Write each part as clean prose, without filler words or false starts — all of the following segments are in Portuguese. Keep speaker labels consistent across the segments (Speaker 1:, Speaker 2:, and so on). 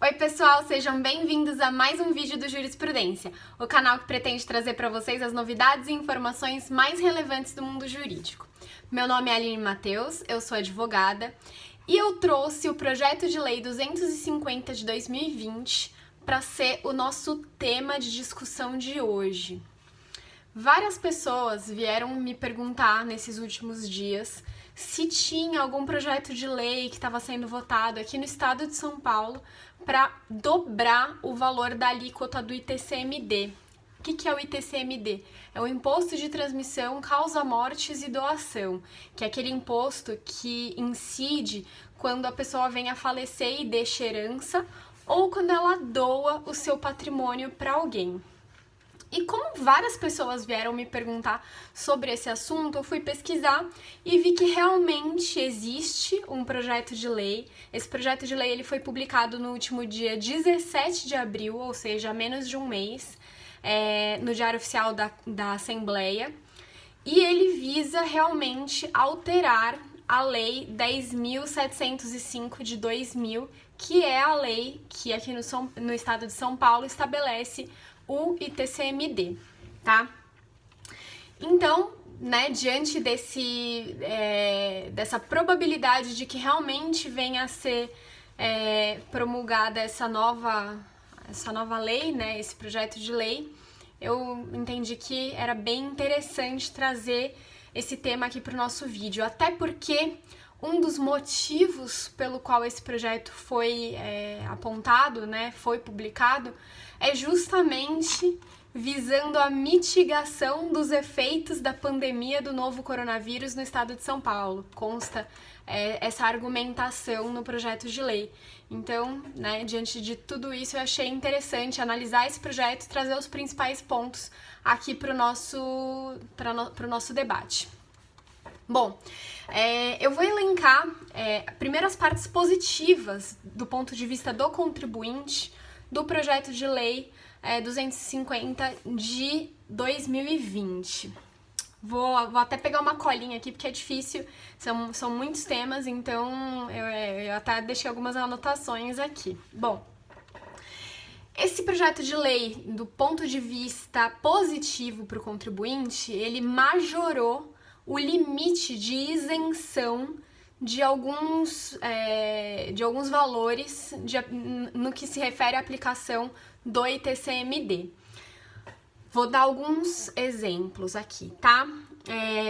Speaker 1: Oi pessoal, sejam bem-vindos a mais um vídeo do Jurisprudência, o canal que pretende trazer para vocês as novidades e informações mais relevantes do mundo jurídico. Meu nome é Aline Matheus, eu sou advogada e eu trouxe o projeto de lei 250 de 2020 para ser o nosso tema de discussão de hoje. Várias pessoas vieram me perguntar nesses últimos dias se tinha algum projeto de lei que estava sendo votado aqui no estado de São Paulo para dobrar o valor da alíquota do ITCMD. O que é o ITCMD? É o Imposto de Transmissão, Causa-Mortes e Doação, que é aquele imposto que incide quando a pessoa vem a falecer e deixa herança ou quando ela doa o seu patrimônio para alguém. E como várias pessoas vieram me perguntar sobre esse assunto, eu fui pesquisar e vi que realmente existe um projeto de lei. Esse projeto de lei ele foi publicado no último dia 17 de abril, ou seja, há menos de um mês, no Diário Oficial da Assembleia. E ele visa realmente alterar a Lei 10.705 de 2000, que é a lei que aqui no estado de São Paulo estabelece o ITCMD, tá? Então, diante dessa probabilidade de que realmente venha a ser promulgada essa nova lei, esse projeto de lei, eu entendi que era bem interessante trazer esse tema aqui para o nosso vídeo, até porque um dos motivos pelo qual esse projeto foi apontado, foi publicado, é justamente visando a mitigação dos efeitos da pandemia do novo coronavírus no estado de São Paulo. Consta essa argumentação no projeto de lei. Então, diante de tudo isso, eu achei interessante analisar esse projeto e trazer os principais pontos aqui para o nosso debate. Bom, eu vou elencar primeiro as partes positivas do ponto de vista do contribuinte do projeto de lei 250 de 2020. Vou até pegar uma colinha aqui porque é difícil, são muitos temas, então eu até deixei algumas anotações aqui. Bom, esse projeto de lei, do ponto de vista positivo para o contribuinte, ele majorou o limite de isenção de alguns valores no que se refere à aplicação do ITCMD. Vou dar alguns exemplos aqui, tá?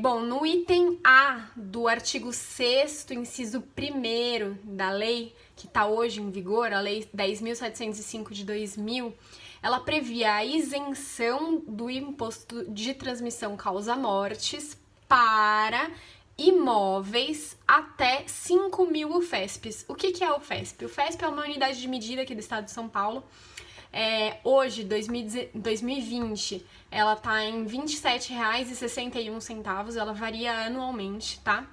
Speaker 1: Bom, no item A do artigo 6º, inciso 1º da lei, que está hoje em vigor, a Lei 10.705 de 2000, ela previa a isenção do imposto de transmissão causa-mortes para imóveis até 5.000 UFESPs. O que é o UFESP? O UFESP é uma unidade de medida aqui do estado de São Paulo. Hoje, 2020, ela está em R$ 27,61, ela varia anualmente, tá?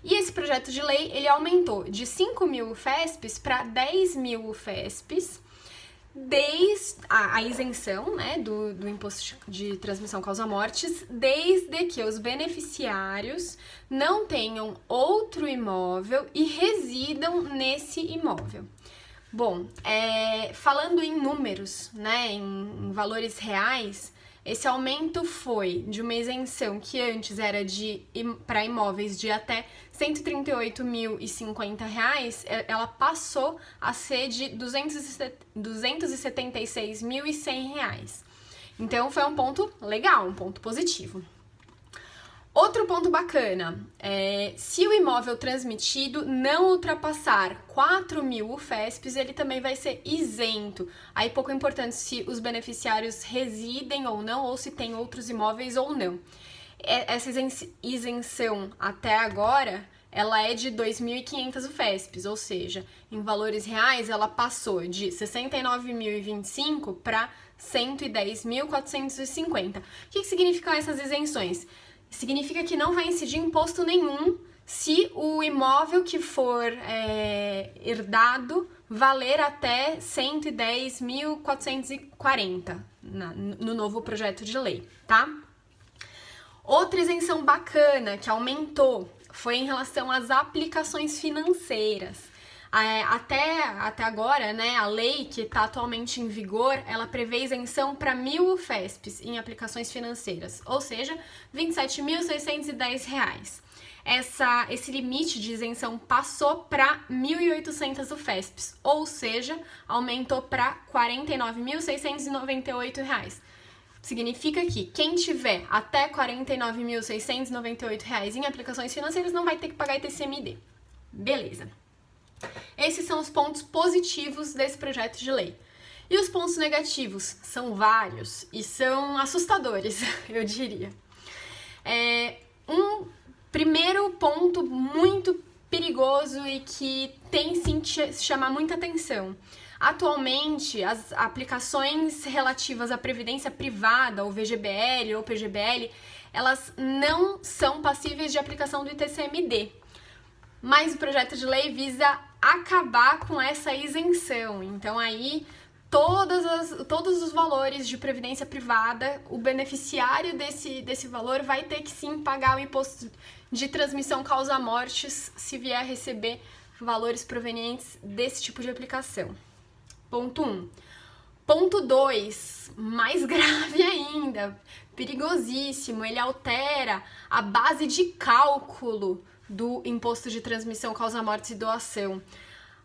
Speaker 1: E esse projeto de lei, ele aumentou de 5.000 UFESPs para 10.000 UFESPs, desde a isenção do imposto de transmissão causa-mortes, desde que os beneficiários não tenham outro imóvel e residam nesse imóvel. Bom, falando em números, em valores reais, esse aumento foi de uma isenção que antes era para imóveis de até R$ 138.050, ela passou a ser de R$ 276.100. Então, foi um ponto legal, um ponto positivo. Outro ponto bacana, se o imóvel transmitido não ultrapassar 4.000 UFESPs, ele também vai ser isento. Aí pouco importante se os beneficiários residem ou não, ou se tem outros imóveis ou não. Essa isenção até agora, ela é de 2.500 UFESPs, ou seja, em valores reais, ela passou de 69.025 para 110.450. O que significam essas isenções? Significa que não vai incidir imposto nenhum se o imóvel que for herdado valer até 110.440 no novo projeto de lei, tá? Outra isenção bacana que aumentou foi em relação às aplicações financeiras. Até agora, né, a lei que está atualmente em vigor, ela prevê isenção para 1.000 UFESPs em aplicações financeiras, ou seja, R$ 27.610. Esse limite de isenção passou para 1.800 UFESPs, ou seja, aumentou para R$ 49.698. Significa que quem tiver até R$ 49.698 em aplicações financeiras não vai ter que pagar ITCMD. Beleza. Esses são os pontos positivos desse projeto de lei. E os pontos negativos? São vários e são assustadores, eu diria. Um primeiro ponto muito perigoso e que tem sim que chamar muita atenção. Atualmente, as aplicações relativas à previdência privada, ou VGBL ou PGBL, elas não são passíveis de aplicação do ITCMD. Mas o projeto de lei visa acabar com essa isenção. Então aí todos os valores de previdência privada, o beneficiário desse valor vai ter que sim pagar o imposto de transmissão causa-mortes se vier a receber valores provenientes desse tipo de aplicação. Ponto 1. Ponto 2, mais grave ainda, perigosíssimo, ele altera a base de cálculo do imposto de transmissão causa-mortes e doação.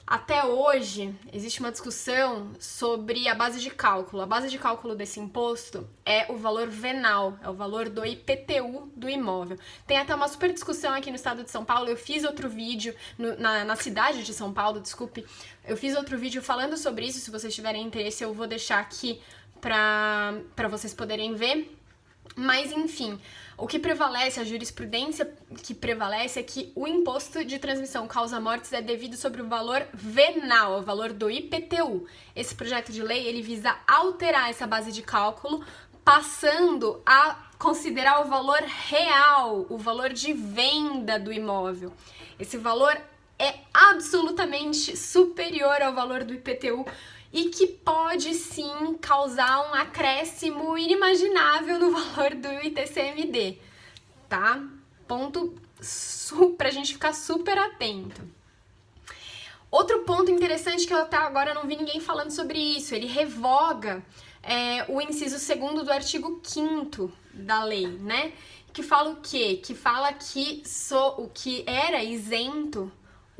Speaker 1: Até hoje, existe uma discussão sobre a base de cálculo. A base de cálculo desse imposto é o valor venal, é o valor do IPTU do imóvel. Tem até uma super discussão aqui no estado de São Paulo. Eu fiz outro vídeo, na cidade de São Paulo, desculpe. Eu fiz outro vídeo falando sobre isso. Se vocês tiverem interesse, eu vou deixar aqui para vocês poderem ver. Mas, enfim, o que prevalece, a jurisprudência que prevalece é que o imposto de transmissão causa-mortes é devido sobre o valor venal, o valor do IPTU. Esse projeto de lei, ele visa alterar essa base de cálculo, passando a considerar o valor real, o valor de venda do imóvel. Esse valor é absolutamente superior ao valor do IPTU, e que pode sim causar um acréscimo inimaginável no valor do ITCMD, tá? Ponto pra gente ficar super atento. Outro ponto interessante que eu até agora não vi ninguém falando sobre isso, ele revoga o inciso 2º do artigo 5º da lei, né? Que fala o quê? Que fala que o que era isento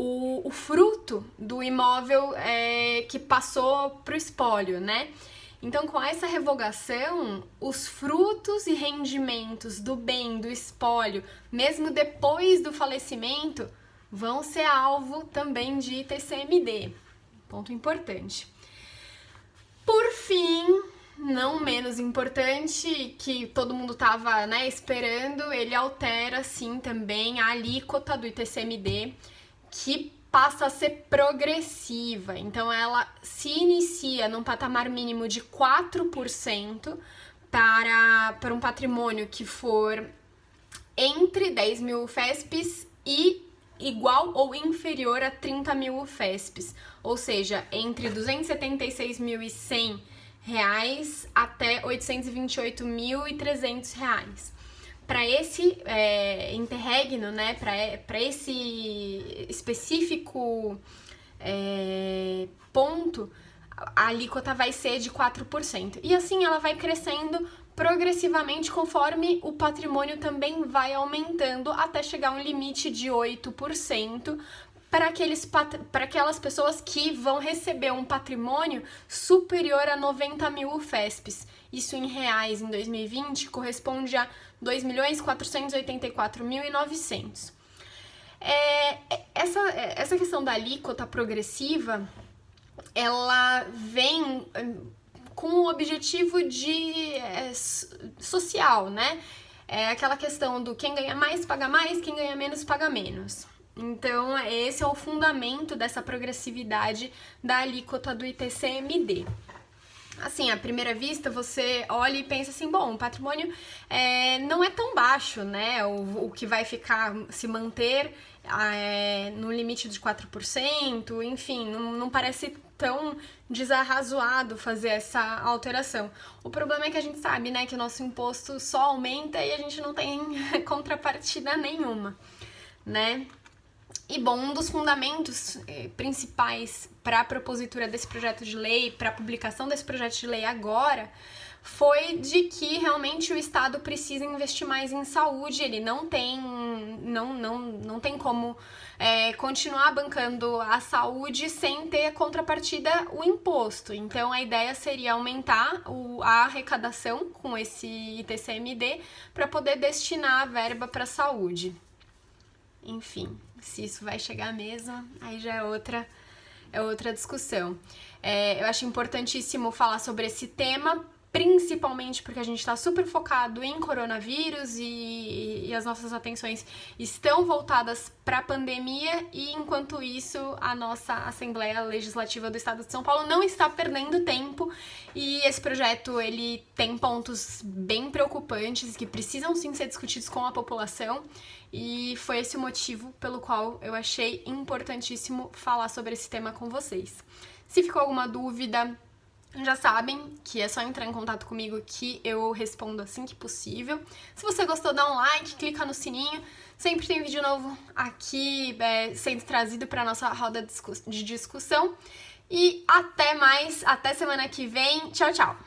Speaker 1: o fruto do imóvel que passou para o espólio, né? Então, com essa revogação, os frutos e rendimentos do bem, do espólio, mesmo depois do falecimento, vão ser alvo também de ITCMD. Ponto importante. Por fim, não menos importante, que todo mundo estava, né, esperando, ele altera, sim, também a alíquota do ITCMD, que passa a ser progressiva. Então, ela se inicia num patamar mínimo de 4% para um patrimônio que for entre 10.000 UFESPs e igual ou inferior a 30.000 UFESPs, ou seja, entre R$ 276.100 até R$ 828.300. Para esse interregno, né, para esse específico ponto, a alíquota vai ser de 4%. E assim ela vai crescendo progressivamente conforme o patrimônio também vai aumentando até chegar a um limite de 8% para aquelas pessoas que vão receber um patrimônio superior a 90.000 UFESPs. Isso em reais, em 2020, corresponde a R$ 2.484.900. Essa questão da alíquota progressiva, ela vem com o objetivo social, né? É aquela questão do quem ganha mais, paga mais, quem ganha menos, paga menos. Então, esse é o fundamento dessa progressividade da alíquota do ITCMD. Assim, à primeira vista, você olha e pensa assim, bom, o patrimônio não é tão baixo, né? O que vai se manter no limite de 4%, enfim, não parece tão desarrazoado fazer essa alteração. O problema é que a gente sabe, né, que o nosso imposto só aumenta e a gente não tem contrapartida nenhuma, né? E, bom, um dos fundamentos principais para a propositura desse projeto de lei, para a publicação desse projeto de lei agora, foi de que realmente o Estado precisa investir mais em saúde. Ele não tem como continuar bancando a saúde sem ter contrapartida o imposto. Então, a ideia seria aumentar a arrecadação com esse ITCMD para poder destinar a verba para a saúde. Enfim, se isso vai chegar mesmo, aí já é outra discussão. Eu acho importantíssimo falar sobre esse tema, principalmente porque a gente está super focado em coronavírus e as nossas atenções estão voltadas para a pandemia, e enquanto isso a nossa Assembleia Legislativa do Estado de São Paulo não está perdendo tempo, e esse projeto ele tem pontos bem preocupantes que precisam sim ser discutidos com a população, e foi esse o motivo pelo qual eu achei importantíssimo falar sobre esse tema com vocês. Se ficou alguma dúvida, já sabem que é só entrar em contato comigo que eu respondo assim que possível. Se você gostou, dá um like, clica no sininho. Sempre tem vídeo novo aqui sendo trazido para nossa roda de discussão. E até mais, até semana que vem. Tchau, tchau!